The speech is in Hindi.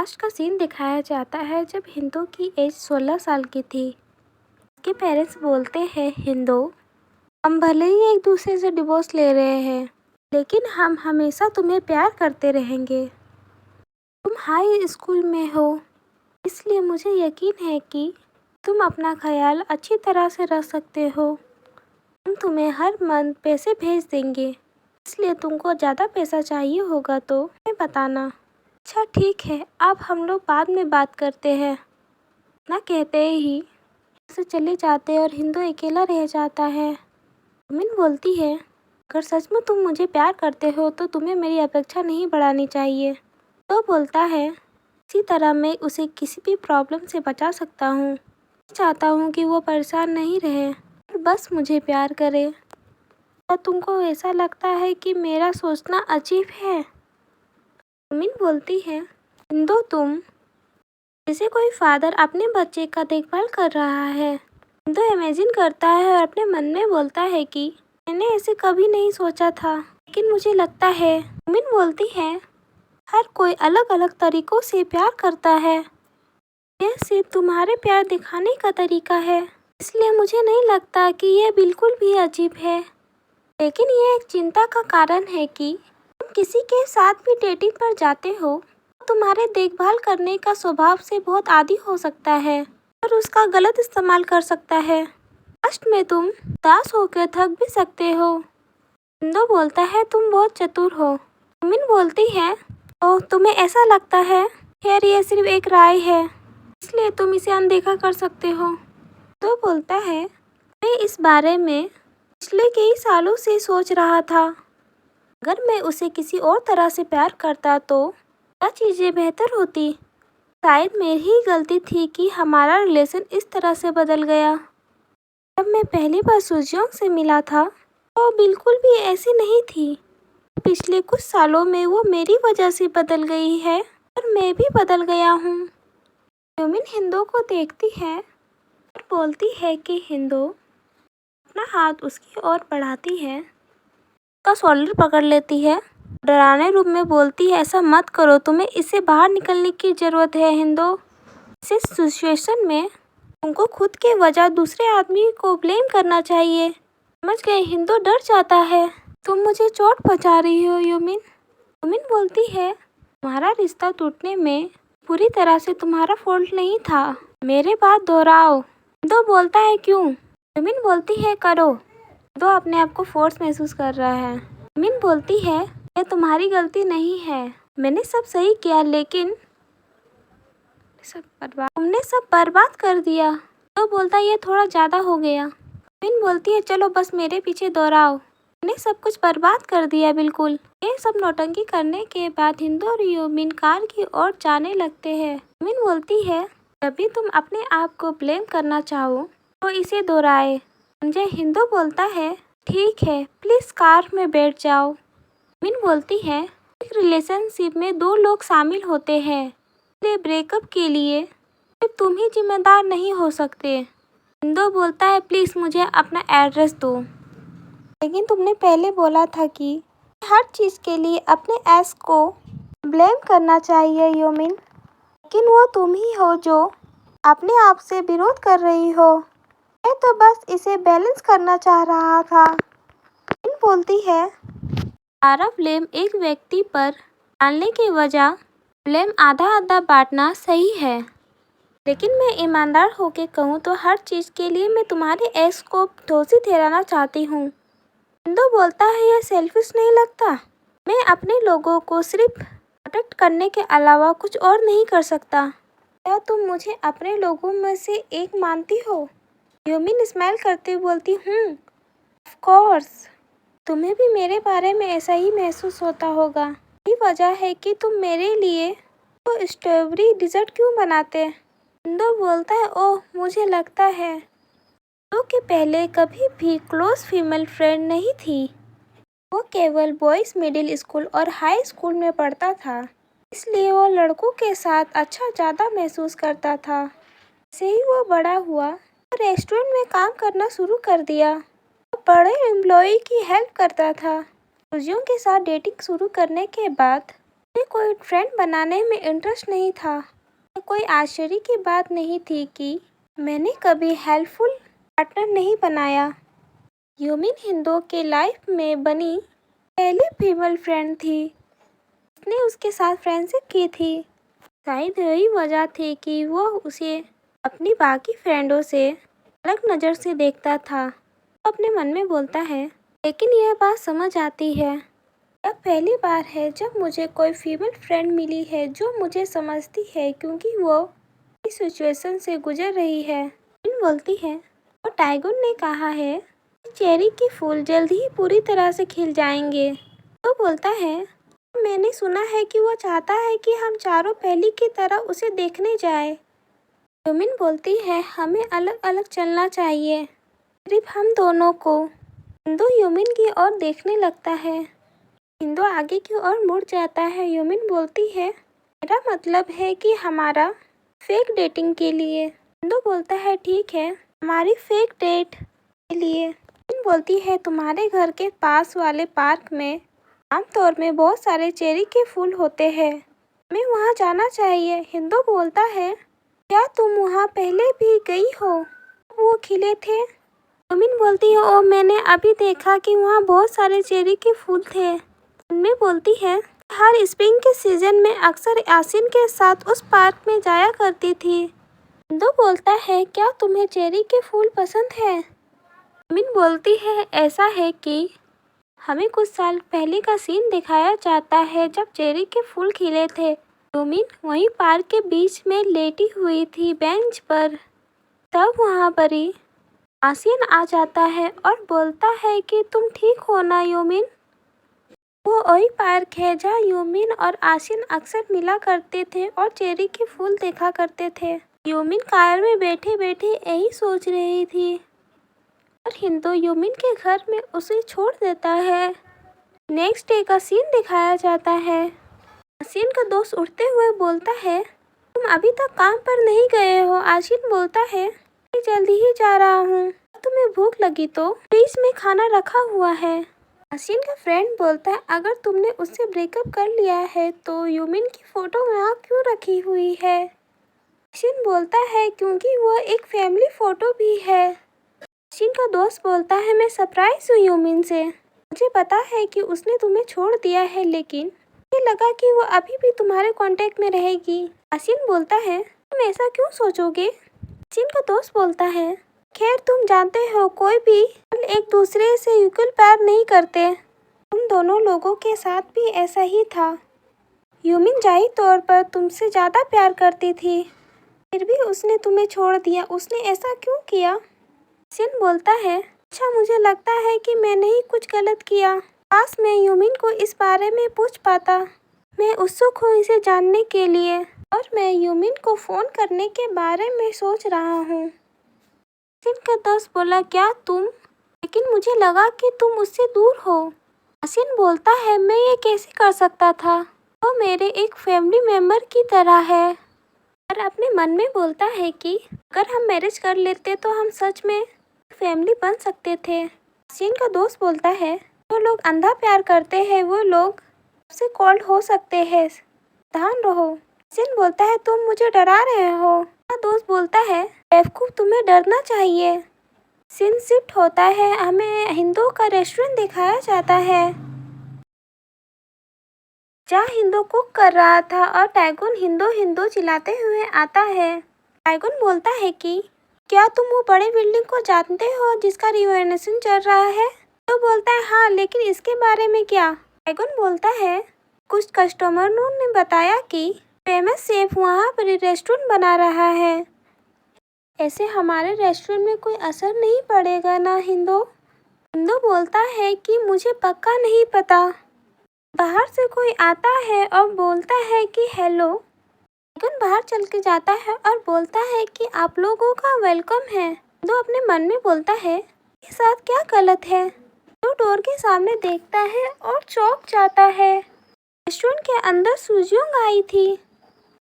आज का सीन दिखाया जाता है जब हिंदू की एज 16 साल की थी। उसके पेरेंट्स बोलते हैं, हिंदू, हम भले ही एक दूसरे से डिवोर्स ले रहे हैं, लेकिन हम हमेशा तुम्हें प्यार करते रहेंगे। तुम हाई स्कूल में हो, इसलिए मुझे यकीन है कि तुम अपना ख्याल अच्छी तरह से रख सकते हो। हम तुम्हें हर मंथ पैसे भेज देंगे, इसलिए तुमको ज़्यादा पैसा चाहिए होगा तो हमें बताना। अच्छा ठीक है, अब हम लोग बाद में बात करते हैं। ना कहते ही से चले जाते और हिंदू अकेला रह जाता है। अमीन बोलती है, अगर सच में तुम मुझे प्यार करते हो तो तुम्हें मेरी अपेक्षा नहीं बढ़ानी चाहिए। तो बोलता है, इसी तरह मैं उसे किसी भी प्रॉब्लम से बचा सकता हूँ। चाहता हूँ कि वो परेशान नहीं रहे और बस मुझे प्यार करे। और तुमको ऐसा लगता है कि मेरा सोचना अजीब है? अमीन बोलती है, हिंदू, तुम जैसे कोई फादर अपने बच्चे का देखभाल कर रहा है। हिंदू इमेजिन करता है और अपने मन में बोलता है कि मैंने ऐसे कभी नहीं सोचा था, लेकिन मुझे लगता है। अमीन बोलती है, हर कोई अलग अलग तरीकों से प्यार करता है। यह सिर्फ तुम्हारे प्यार दिखाने का तरीका है, इसलिए मुझे नहीं लगता कि यह बिल्कुल भी अजीब है। लेकिन यह एक चिंता का कारण है कि तुम किसी के साथ भी डेटिंग पर जाते हो, तुम्हारे देखभाल करने का स्वभाव से बहुत आदी हो सकता है और उसका गलत इस्तेमाल कर सकता है। लास्ट में तुम उदास होकर थक भी सकते हो। हिंदू बोलता है, तुम बहुत चतुर हो। अमीन बोलती है, ओह, तुम्हें ऐसा लगता है? खैर, यह सिर्फ एक राय है, इसलिए तुम इसे अनदेखा कर सकते हो। तो बोलता है, मैं इस बारे में पिछले कई सालों से सोच रहा था। अगर मैं उसे किसी और तरह से प्यार करता तो क्या चीज़ें बेहतर होती। शायद मेरी ही गलती थी कि हमारा रिलेशन इस तरह से बदल गया। जब मैं पहली बार सुजोंग से मिला था तो बिल्कुल भी ऐसी नहीं थी। पिछले कुछ सालों में वो मेरी वजह से बदल गई है और मैं भी बदल गया हूँ। यूमिन हिंदू को देखती है और बोलती है कि हिंदू अपना हाथ उसकी ओर बढ़ाती है, उसका शोल्डर पकड़ लेती है, डराने रूप में बोलती है, ऐसा मत करो, तुम्हें इससे बाहर निकलने की ज़रूरत है। हिंदू, इस सिचुएशन में तुमको खुद के वजह दूसरे आदमी को ब्लेम करना चाहिए। समझ गए? हिंदू डर जाता है, तुम मुझे चोट पहुंचा रही हो यूमिन। यूमिन बोलती है, तुम्हारा रिश्ता टूटने में पूरी तरह से तुम्हारा फॉल्ट नहीं था। मेरे बात दोहराओ। हिंदू बोलता है, क्यों? यूमिन बोलती है, करो। हिंदू अपने आप को फोर्स महसूस कर रहा है। यूमिन बोलती है, यह तुम्हारी गलती नहीं है, मैंने सब सही किया, लेकिन तुमने सब बर्बाद कर दिया। तो बोलता है, ये थोड़ा ज़्यादा हो गया। यूमिन बोलती है, चलो बस मेरे पीछे दोहराओ, मैंने सब कुछ बर्बाद कर दिया बिल्कुल। ये सब नौटंकी करने के बाद हिंदू और यूमिन कार की ओर जाने लगते हैं। यूमिन बोलती है, जब भी तुम अपने आप को ब्लेम करना चाहो तो इसे दोहराए। संजय हिंदू बोलता है, ठीक है, प्लीज़ कार में बैठ जाओ। यूमिन बोलती है, एक रिलेशनशिप में दो लोग शामिल होते हैं, इसलिए ब्रेकअप के लिए सिर्फ तुम ही जिम्मेदार नहीं हो सकते। हिंदू बोलता है, प्लीज़ मुझे अपना एड्रेस दो। लेकिन तुमने पहले बोला था कि हर चीज़ के लिए अपने एक्स को ब्लेम करना चाहिए यूमिन, लेकिन वो तुम ही हो जो अपने आप से विरोध कर रही हो। मैं तो बस इसे बैलेंस करना चाह रहा था। यूमिन बोलती है, सारा ब्लेम एक व्यक्ति पर डालने के बजाय ब्लेम आधा आधा बांटना सही है। लेकिन मैं ईमानदार होकर कहूँ तो हर चीज़ के लिए मैं तुम्हारे एक्स को दोषी ठहराना चाहती हूँ। हिंदू बोलता है, यह सेल्फिश नहीं लगता? मैं अपने लोगों को सिर्फ प्रोटेक्ट करने के अलावा कुछ और नहीं कर सकता। क्या तुम मुझे अपने लोगों में से एक मानती हो? यूमिन स्माइल करते हुए बोलती, ऑफ कोर्स, तुम्हें भी मेरे बारे में ऐसा ही महसूस होता होगा। यही वजह है कि तुम मेरे लिए तो स्ट्रॉबेरी डिज़र्ट क्यों बनाते? हिंदू बोलता है, ओह, मुझे लगता है तो कि पहले कभी भी क्लोज फीमेल फ्रेंड नहीं थी। वो केवल बॉयज़ मिडिल स्कूल और हाई स्कूल में पढ़ता था, इसलिए वो लड़कों के साथ अच्छा ज़्यादा महसूस करता था। जैसे ही वो बड़ा हुआ तो रेस्टोरेंट में काम करना शुरू कर दिया। वो बड़े एम्प्लॉय की हेल्प करता था। सुजियों के साथ डेटिंग शुरू करने के बाद मुझे कोई फ्रेंड बनाने में इंटरेस्ट नहीं था। कोई आश्चर्य की बात नहीं थी कि मैंने कभी हेल्पफुल पार्टनर नहीं बनाया। यूमिन हिंदो के लाइफ में बनी पहली फीमेल फ्रेंड थी। उसने उसके साथ फ्रेंडशिप की थी। शायद यही वजह थी कि वो उसे अपनी बाकी फ्रेंडों से अलग नज़र से देखता था। वो अपने मन में बोलता है, लेकिन यह बात समझ आती है। यह पहली बार है जब मुझे कोई फीमेल फ्रेंड मिली है जो मुझे समझती है, क्योंकि वो इस सिचुएशन से गुजर रही है। बोलती है, और टाइगुन ने कहा है कि चेरी के फूल जल्द ही पूरी तरह से खिल जाएंगे। तो बोलता है, मैंने सुना है कि वो चाहता है कि हम चारों पहली की तरह उसे देखने जाए। यूमिन बोलती है, हमें अलग अलग चलना चाहिए। सिर्फ हम दोनों को। हिंदू यूमिन की ओर देखने लगता है। हिंदू आगे की ओर मुड़ जाता है। यूमिन बोलती है, मेरा मतलब है कि हमारा फेक डेटिंग के लिए। हिंदू बोलता है, ठीक है, हमारी फेक डेट के लिए। यूमिन बोलती है, तुम्हारे घर के पास वाले पार्क में आमतौर में बहुत सारे चेरी के फूल होते हैं, हमें वहाँ जाना चाहिए। हिंदू बोलता है, क्या तुम वहाँ पहले भी गई हो? वो खिले थे। यूमिन बोलती है, ओ मैंने अभी देखा कि वहाँ बहुत सारे चेरी के फूल थे। उनमें बोलती है, हर स्प्रिंग के सीजन में अक्सर यासिन के साथ उस पार्क में जाया करती थी। हिंदू बोलता है, क्या तुम्हें चेरी के फूल पसंद है? यूमिन बोलती है, ऐसा है कि हमें कुछ साल पहले का सीन दिखाया जाता है जब चेरी के फूल खिले थे। यूमिन वहीं पार्क के बीच में लेटी हुई थी बेंच पर। तब वहाँ पर आसिन आ जाता है और बोलता है कि तुम ठीक हो ना यूमिन? वो वही पार्क है जहाँ यूमिन और आसिन अक्सर मिला करते थे और चेरी के फूल देखा करते थे। यूमिन कार में बैठे बैठे यही सोच रही थी और हिंदू यूमिन के घर में उसे छोड़ देता है। नेक्स्ट डे का सीन दिखाया जाता है। आसिन का दोस्त उठते हुए बोलता है, तुम अभी तक काम पर नहीं गए हो? आसिन बोलता है, मैं जल्दी ही जा रहा हूँ। तुम्हें भूख लगी तो फ्रिज में खाना रखा हुआ है। आसिन का फ्रेंड बोलता है, अगर तुमने उससे ब्रेकअप कर लिया है तो यूमिन की फोटो वहाँ क्यों रखी हुई है? आसिन बोलता है, क्योंकि वो एक फैमिली फोटो भी है। आसिन का दोस्त बोलता है, मैं सरप्राइज हूँ यूमिन से। मुझे पता है कि उसने तुम्हें छोड़ दिया है, लेकिन मुझे लगा कि वो अभी भी तुम्हारे कांटेक्ट में रहेगी। आसिन बोलता है, तुम ऐसा क्यों सोचोगे? आसिन का दोस्त बोलता है, खैर तुम जानते हो कोई भी एक दूसरे से इक्वल प्यार नहीं करते। तुम दोनों लोगों के साथ भी ऐसा ही था। यूमिन जाहिर तौर पर तुमसे ज़्यादा प्यार करती थी, फिर भी उसने तुम्हें छोड़ दिया। उसने ऐसा क्यों किया? आसिन बोलता है, अच्छा मुझे लगता है कि मैंने ही कुछ गलत किया। काश मैं यूमिन को इस बारे में पूछ पाता। मैं उत्सुक हूँ इसे जानने के लिए और मैं यूमिन को फ़ोन करने के बारे में सोच रहा हूँ। आसिन का दोस्त बोला, क्या तुम? लेकिन मुझे लगा कि तुम उससे दूर हो। आसिन बोलता है, मैं ये कैसे कर सकता था? वो मेरे एक फैमिली मेम्बर की तरह है। और अपने मन में बोलता है कि अगर हम मैरिज कर लेते तो हम सच में फैमिली बन सकते थे। आसिन का दोस्त बोलता है, जो लोग अंधा प्यार करते हैं वो लोग सबसे कोल्ड हो सकते हैं, ध्यान रहो। आसिन बोलता है, तुम मुझे डरा रहे हो। मेरा दोस्त बोलता है, बेवकूफ, तुम्हें डरना चाहिए। सीन शिफ्ट होता है, हमें हिंदू का रेस्टोरेंट दिखाया जाता है जहाँ हिंदू कुक कर रहा था और टाइगुन हिंदू हिंदू चिल्लाते हुए आता है। टाइगुन बोलता है कि क्या तुम वो बड़े बिल्डिंग को जानते हो जिसका रिनोवेशन चल रहा है? तो बोलता है, हाँ, लेकिन इसके बारे में क्या? टाइगुन बोलता है, कुछ कस्टमरों ने बताया कि फेमस शेफ वहाँ पर रेस्टोरेंट बना रहा है। ऐसे हमारे रेस्टोरेंट में कोई असर नहीं पड़ेगा ना हिंदू? हिंदू बोलता है कि मुझे पक्का नहीं पता। बाहर से कोई आता है और बोलता है कि हेलो। टाइगुन बाहर चल के जाता है और बोलता है कि आप लोगों का वेलकम है। हिंदू अपने मन में बोलता है, इसके साथ क्या गलत है? तो डोर के सामने देखता है और चौंक जाता है। रेस्टोरेंट के अंदर सुजियोंग आई थी।